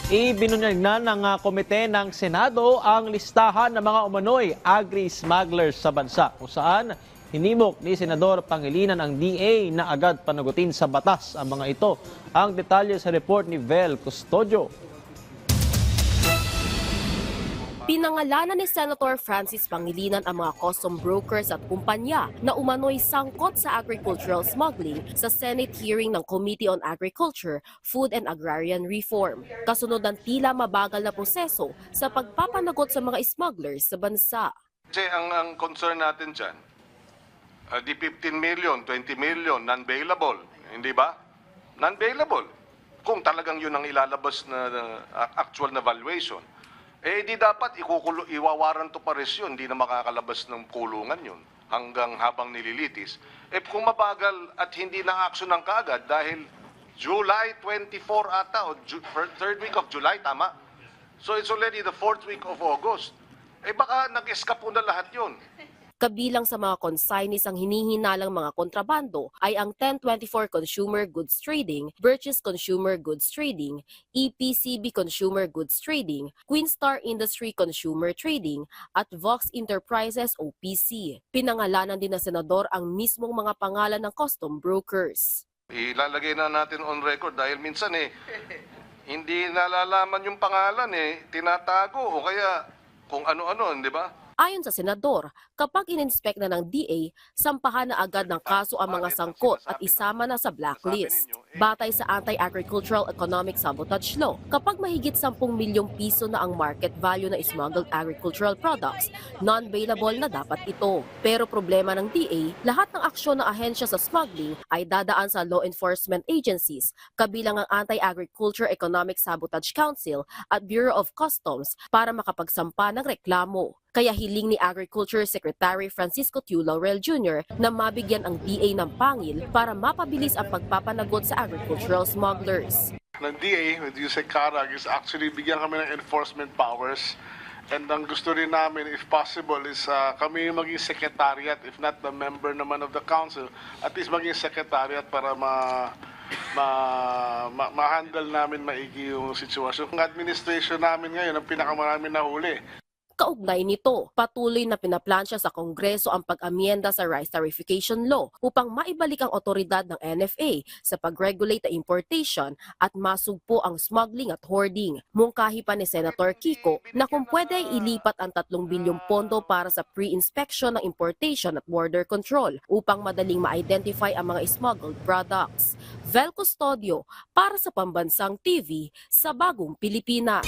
Ibinunyag na ng komite ng Senado ang listahan ng mga umano'y agri-smugglers sa bansa kung saan hinimok ni Senador Pangilinan ang DA na agad panagutin sa batas ang mga ito. Ang detalye sa report ni Vel Custodio. Pinangalanan ni Senator Francis Pangilinan ang mga custom brokers at kumpanya na umano'y sangkot sa agricultural smuggling sa Senate hearing ng Committee on Agriculture, Food and Agrarian Reform. Kasunod ng tila mabagal na proseso sa pagpapanagot sa mga smugglers sa bansa. Kasi ang concern natin dyan, di 15 million, 20 million, non-bailable, hindi ba? Non-bailable. Kung talagang yun ang ilalabas na actual na valuation. Di dapat iwawaran to pares yun, hindi na makakalabas ng kulungan yun hanggang habang nililitis. Kung mabagal at hindi na action ng kaagad dahil July 24 ata o third week of July, tama? So it's already the fourth week of August. Baka nag-escape na lahat yun. Kabilang sa mga consignees ang hinihinalang mga kontrabando ay ang 1024 Consumer Goods Trading, Birches Consumer Goods Trading, EPCB Consumer Goods Trading, Queenstar Industry Consumer Trading at Vox Enterprises OPC. Pinangalanan din ng senador ang mismong mga pangalan ng custom brokers. Ilalagay na natin on record dahil minsan hindi nalalaman yung pangalan tinatago o kaya kung ano-ano, di ba? Ayon sa senador, kapag in-inspect na ng DA, sampahan na agad ng kaso ang mga sangkot at isama na sa blacklist. Batay sa Anti-Agricultural Economic Sabotage Law, kapag mahigit 10 milyong piso na ang market value na smuggled agricultural products, non-bailable na dapat ito. Pero problema ng DA, lahat ng aksyon ng ahensya sa smuggling ay dadaan sa law enforcement agencies, kabilang ang Anti-Agriculture Economic Sabotage Council at Bureau of Customs para makapagsampa ng reklamo. Kaya hiling ni Agriculture Secretary Francisco Tiu Laurel Jr. na mabigyan ang DA ng pangil para mapabilis ang pagpapanagot sa agricultural smugglers. Ng DA, with Yusek Carag, is actually bigyan kami ng enforcement powers. And ang gusto rin namin, if possible, is kami yung maging secretariat, if not the member naman of the council, at least maging secretariat para ma-handle namin maigi yung sitwasyon. Ang administration namin ngayon, ang pinakamarami na huli. Kaugnay nito, patuloy na pinaplansya sa Kongreso ang pag-amyenda sa Rice Tarification Law upang maibalik ang otoridad ng NFA sa pag-regulate na importation at masugpo ang smuggling at hoarding. Mungkahi pa ni Senator Kiko na kung pwede ay ilipat ang 3 bilyong pondo para sa pre-inspection ng importation at border control upang madaling ma-identify ang mga smuggled products. Vel Custodio para sa Pambansang TV sa Bagong Pilipinas.